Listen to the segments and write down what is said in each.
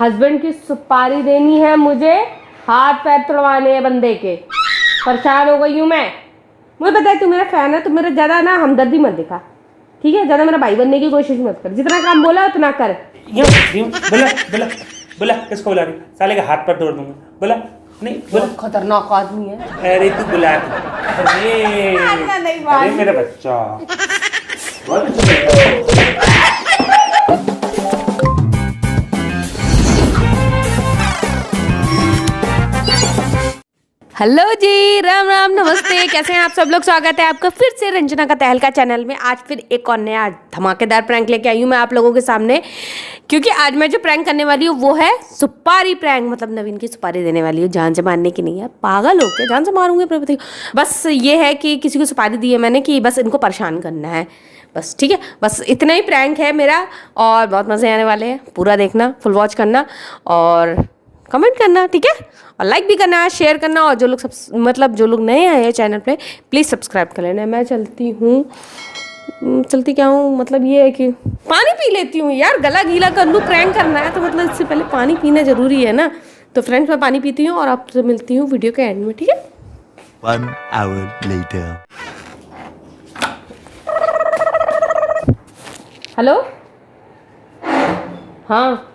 Husband की सुपारी देनी है मुझे, हाथ पैर तोड़वाने हैं बंदे के। परेशान हो गई हूँ मैं। मुझे पता है तू मेरा फैन है, तो मेरा ज़्यादा ना हमदर्दी मत दिखा, ठीक है? ज़्यादा मेरा भाई बनने की कोशिश मत कर, जितना काम बोला उतना कर। बोला बोला बोला, किसको बुला रही? साले के हाथ पर तोड़ दूंगा। बोला नहीं, बोला खतरनाक आदमी है। अरे तू बुला अरे मेरा बच्चा बहुत अच्छा। हेलो जी, राम राम, नमस्ते। कैसे हैं आप सब लोग? स्वागत है आपका फिर से रंजना का तहलका चैनल में। आज फिर एक और नया धमाकेदार प्रैंक लेके आई हूँ मैं आप लोगों के सामने, क्योंकि आज मैं जो प्रैंक करने वाली हूँ वो है सुपारी प्रैंक। मतलब नवीन की सुपारी देने वाली हूँ, जान से मारने की नहीं है। पागल हो के जान से मारूंगे प्रभु। बस ये है कि किसी को सुपारी दी है मैंने कि बस इनको परेशान करना है, बस ठीक है। बस इतना ही प्रैंक है मेरा और बहुत मज़े आने वाले हैं। पूरा देखना, फुल वॉच करना और कमेंट करना, ठीक है? और लाइक भी करना, शेयर करना। और जो लोग जो लोग नए आए हैं चैनल पे, प्लीज़ सब्सक्राइब कर लेना। मैं चलती क्या हूँ, मतलब ये है कि पानी पी लेती हूँ यार। गला गीला कर लूँ, प्रैंक करना है तो मतलब इससे पहले पानी पीना ज़रूरी है ना। तो फ्रेंड्स, मैं पानी पीती हूँ और आपसे मिलती हूँ वीडियो के एंड में, ठीक है? 1 hour later. हेलो, हाँ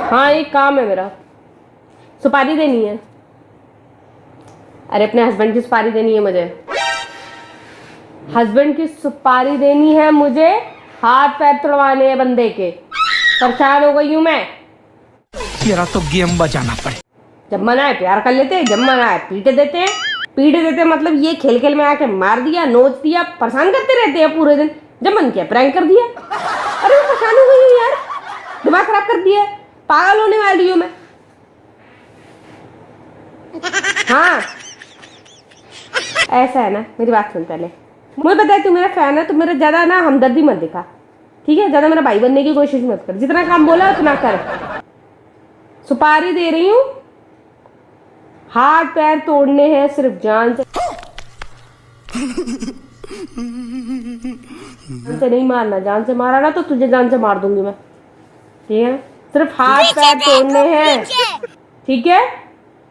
हाँ, एक काम है मेरा, सुपारी देनी है। अरे अपने हस्बैंड की सुपारी देनी है मुझे। हस्बैंड की सुपारी देनी है मुझे, हाथ पैर तोड़वाने हैं बंदे के। परेशान हो गई हूँ मैं। तेरा तो गेम बजाना पड़े। जब मना है प्यार कर लेते हैं, जब मना है पीट देते हैं। पीट देते हैं मतलब ये खेल खेल में आके मार दिया, नोच दिया, परेशान करते रहते हैं पूरे दिन। जब मन किया प्रैंक कर दिया। अरे मैं परेशान हो गई हूँ यार, दिमाग खराब कर दिया, पागल होने वाली हूँ मैं। हाँ ऐसा है ना, मेरी बात सुन पहले। मुझे पता है तू मेरा फैन है, तो मेरा ज़्यादा ना हमदर्दी मत दिखा, ठीक है? ज़्यादा मेरा भाई बनने की कोशिश मत कर, जितना काम बोला उतना कर। सुपारी दे रही हूँ, हाथ पैर तोड़ने हैं सिर्फ जान से नहीं मारना। जान से मारा ना तो तुझे जान से मार दूंगी मैं, ठीक है? सिर्फ हाथ पैर तोड़ने हैं, ठीक है?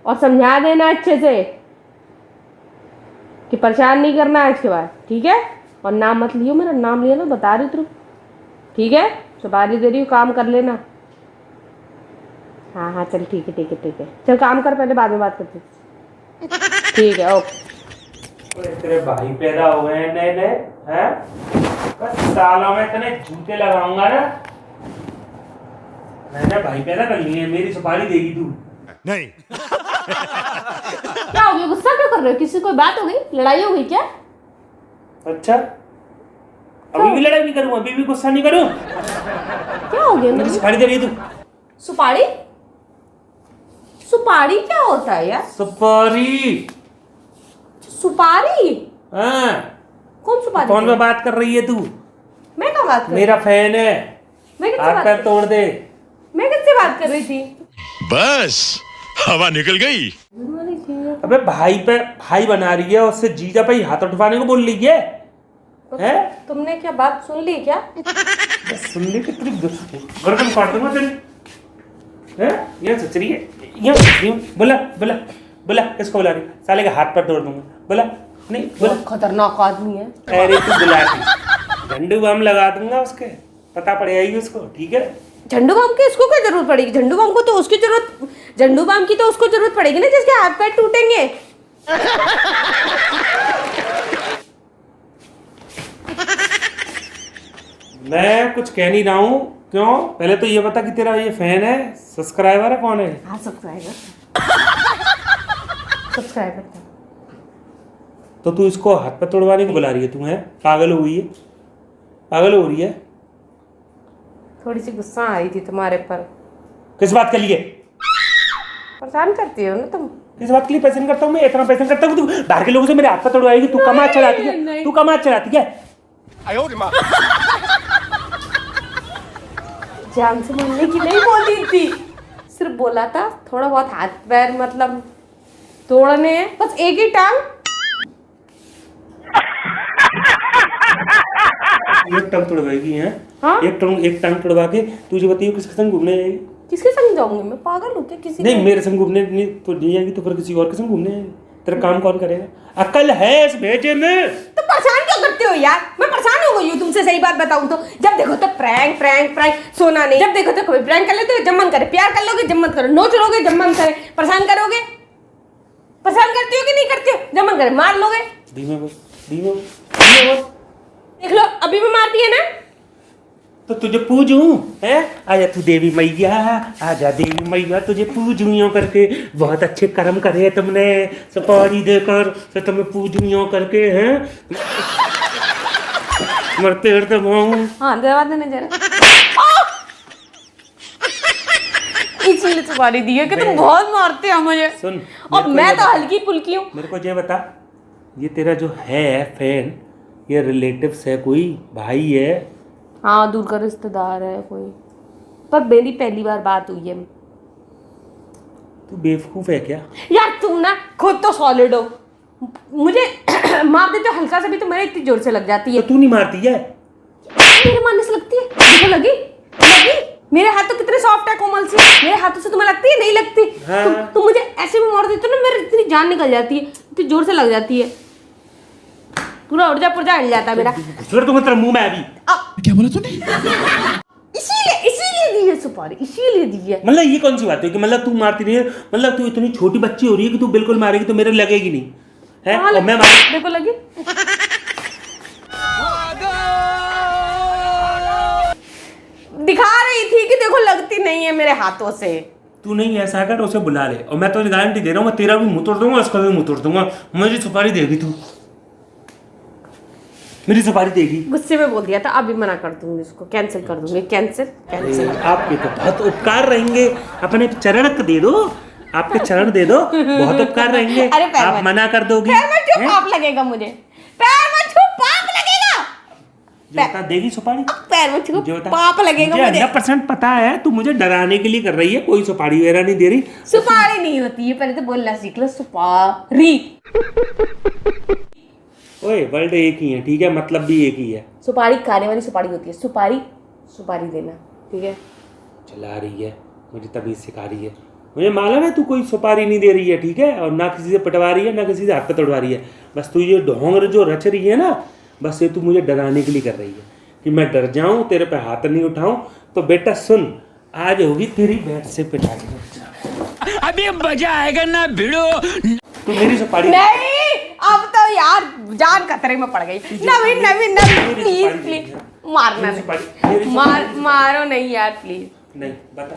और समझा देना अच्छे से कि परेशान नहीं करना है इसके बाद, ठीक है? और नाम मत लियो, मेरा नाम लिया ना, बता रही तू, ठीक है? सुपारी दे रही हूँ, काम कर लेना। हाँ हाँ चल, ठीक है ठीक है ठीक है, चल काम कर पहले, बाद में बात करते हैं, ठीक है? ओके। तेरे भाई पैदा हुए हैं नए नए, हैं? बस सालों में इतने जूते लगाऊंगा ना। मैंने भाई पैदा कर लिए, मेरी सुपारी देगी तू? नहीं. क्या हो गया, गुस्सा क्यों कर रहे हो? किसी कोई बात हो गई, लड़ाई हो गई क्या? अच्छा, अभी भी लड़ाई नहीं करूँ, अभी भी गुस्सा नहीं करूँ। क्या हो गया? मेरी सुपारी दे रही तू? सुपारी? सुपारी क्या होता है यार? सुपारी? सुपारी? हाँ, कौन सुपारी? कौन में बात कर रही है तू? मैं क्या बात कर रही? मेरा फैन है, मैं किससे हाथ बात पैर कर? तोड़ दे। मैं किससे बात कर रही थी? बस हवा निकल गई. अबे भाई बना रही है, उससे जीजा भाई हाथ उठवाने को बोल रही है। हैं? तुमने क्या बात सुन ली क्या? सुन ली कि तेरी गर्दन काट दूंगा तेरी। हैं? ये सोच रही है, ये बोला बोला बोला, किसको बुला रही? साले के हाथ पर तोड़ दूंगा। बोला नहीं, बोला खतरनाक आदमी है। अरे तू बुला रही, झंडू बम लगा दूंगा उसके, पता पड़ जाएगी उसको, ठीक है? झंडू बम की इसको क्या जरूरत पड़ेगी? झंडू बम को तो उसकी जरूरत, झंडू बम की तो उसको जरूरत पड़ेगी ना जिसके हाथ पैर टूटेंगे। मैं कुछ कह नहीं रहा हूँ। क्यों? पहले तो ये बता कि तेरा ये फैन है, सब्सक्राइबर है, कौन है? हाँ सब्सक्राइबर। सब्सक्राइबर तो तू इसको हाथ पर तोड़वाने को बुला रही है? तू है पागल हो गई है? पागल हो रही है? थोड़ी सी गुस्सा आ रही थी तुम्हारे पर। किस बात के लिए परेशान करती हो ना तुम। किस बात के लिए परेशान करता हूँ मैं? इतना परेशान करता हूँ तू बाहर के लोगों से मेरे हाथ पर तोड़वाएगी? तू कमा चलाती है, तू कमा चलाती है। जान से मारने की नहीं बोली थी, सिर्फ बोला था थोड़ा बहुत हाथ पैर मतलब तोड़ने हैं, बस एक ही टांग। एक टांग तोड़वाएगी? हैं? हाँ? एक टांग तोड़वा के तुझे बताइए किसके संग घूमने जाएगी? किसके संग जाऊंगी मैं? पागल हूँ क्या? किसी नहीं मेरे संग घूमने नहीं तो नहीं आएगी तो फिर किसी और के संग घूमने आएगी। तेरा काम कौन करेगा? अकल है इस भेजे में। तो परेशान क्यों करते हो यार? मैं परेशान हो गई हूँ तुमसे, सही बात बताऊँ तो। जब देखो तो प्रैंक प्रैंक प्रैंक, सोना नहीं। जब देखो तो कभी प्रैंक कर लेते हो, जब मन करे प्यार कर लोगे, जब मन करे नोच लोगे, जब मन करे परेशान करोगे। परेशान करती हो कि नहीं करती हो? जब मन करे मार लोगे। धीमे बोल, धीमे बोल, धीमे बोल। देख लो अभी भी मारती है ना। तो तुझे पूजूं है? आजा तू देवी मैया, आजा देवी मैया तुझे पूजूं यूं करके। बहुत अच्छे कर्म करे तुमने, सुपारी देकर तो तुम्हें पूजूं यूं करके हैं। मरते हरते माऊं। हाँ दबा देना जरा। इसलिए सुपारी दी है कि तुम बहुत मारते हो मुझे। सुन, और मैं तो हल्की फुल्की हूँ। मेरे को ये बता, ये तेरा जो है फैन, ये रिलेटिव्स है, कोई भाई है? हाँ दूर का रिश्तेदार है कोई, पर मेरी पहली बार बात हुई है। तू बेवकूफ है क्या? यार तुम ना खुद तो सॉलिड हो, मुझे मार देते हो हल्का सा भी तो मेरे इतनी जोर से लग जाती है। तो तू नहीं मारती है? मेरे मारने से लगती है? देखो लगी लगी। मेरे हाथ तो कितने सॉफ्ट है, कोमल से। मेरे हाथों से तुम्हें लगती है? नहीं लगती। हाँ। तुम मुझे ऐसे भी मार देते हो ना, मेरी इतनी जान निकल जाती है, इतनी जोर से लग जाती है, पूरा उर्जा पुर्जा हिल जाता है मेरा। घुसड़ दूंगा तेरे मुंह में अभी। क्या बोला तूने? इसीलिए दी है सुपारी, इसीलिए दी है। मतलब ये कौन सी बात है कि मतलब तू मारती नहीं है? मतलब तू इतनी छोटी बच्ची हो रही है कि तू बिल्कुल मारेगी तो मेरे लगेगी नहीं है? हाँ, और मैं मार देखो लगी। दिखा रही थी कि देखो लगती नहीं है मेरे हाथों से। तू नहीं ऐसा कर, उसे बुला ले। और मैं तो गारंटी दे रहा हूँ, मैं तेरा भी मुंह तोड़ दूंगा, उसका भी मुंह तोड़ दूंगा। मुझे सुपारी देगी तू, मेरी सुपारी देगी। गुस्से में बोल दिया था, अभी मना कर दूंगी उसको, कैंसिल कर दूंगी। Cancel cancel. आपके तो बहुत उपकार रहेंगे, अपने चरण दे दो, आपके चरण दे दो, बहुत उपकार रहेंगे। अरे पैर आप मत- मना कर दोगी? पैर में छू पाप लगेगा मुझे, पैर में छू पाप लगेगा। जो बता देगी सुपारी? अब पैर में छू जो बता, पाप लगेगा मुझे। 100% पता है तू मुझे डराने के लिए कर रही है, कोई सुपारी वगैरह नहीं दे रही। सुपारी नहीं होती है, पहले तो बोलना सीख लो। सुपारी, ओए वर्ड एक ही है, ठीक है, मतलब भी एक ही है। सुपारी खाने वाली सुपारी होती है। सुपारी, सुपारी देना, ठीक है। चला रही है मुझे, तभी सिखा रही है। मुझे मालूम है तू कोई सुपारी नहीं दे रही है, ठीक है, और ना किसी से पटवा रही है, ना किसी से हाथ पे तोड़वा रही है। बस तू ये ढोंग जो रच रही है ना, बस ये तू मुझे डराने के लिए कर रही है कि मैं डर जाऊं, तेरे पे हाथ नहीं उठाऊं। तो बेटा सुन, आज होगी तेरी बैठ से पिटाई। अभी मजा आएगा ना भिड़ो। तू मेरी सुपारी नहीं, अब तो यार जान खतरे में पड़ गई। नवीन नवीन नवीन प्लीज प्लीज मारना नहीं, मारो नहीं यार प्लीज। नहीं, बता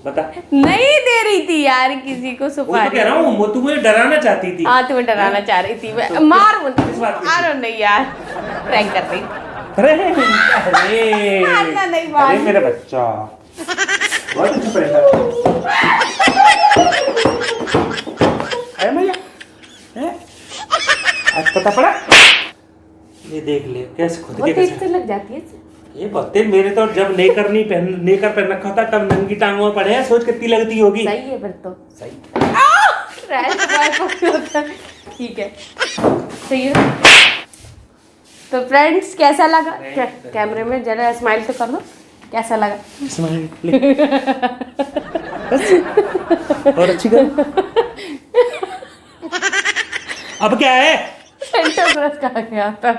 बता। नहीं दे रही थी यार किसी को वो तो सुपारी। कह रहा हूँ, तू मुझे डराना चाहती थी। हाँ तुम्हें डराना चाह रही थी। मार मारो नहीं यार, प्रैंक कर रही। अरे मारना नहीं, मार। अरे मेरा बच्चा बहुत अच्छा पढ़ेगा। अरे भैया, आज पता पड़ा? ये देख ले कैसे खुद के तेज लग जाती है। ये बहुते मेरे तो जब नेकर पहन रखा था तब नंगी टांगों में पड़े हैं, सोच कितनी लगती होगी। सही है फिर तो। सही। ठीक है, सही है। तो फ्रेंड्स कैसा लगा? कैमरे में जरा स्माइल तो कर दो, कैसा लगा? स्माइल ले। बस। और अच्छी कर। अब क्या है? सेंटर ब्रश कहाँ गया था?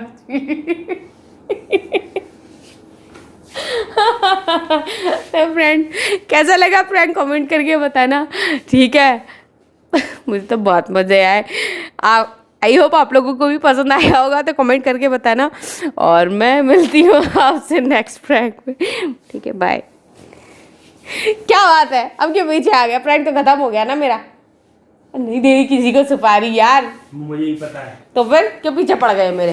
तो फ्रेंड कैसा लगा प्रैंक कमेंट करके बताना, ठीक है। मुझे तो बहुत मज़े आए। आप आई होप आप लोगों को भी पसंद आया होगा, तो कमेंट करके बताना। और मैं मिलती हूँ आपसे नेक्स्ट प्रैंक में, ठीक है, बाय। क्या बात है, अब के पीछे आ गया? प्रैंक तो खत्म हो गया ना मेरा। नहीं दे रही किसी को सुपारी यार, मुझे ही पता है। तो फिर क्यों पीछे पड़ गए मेरे?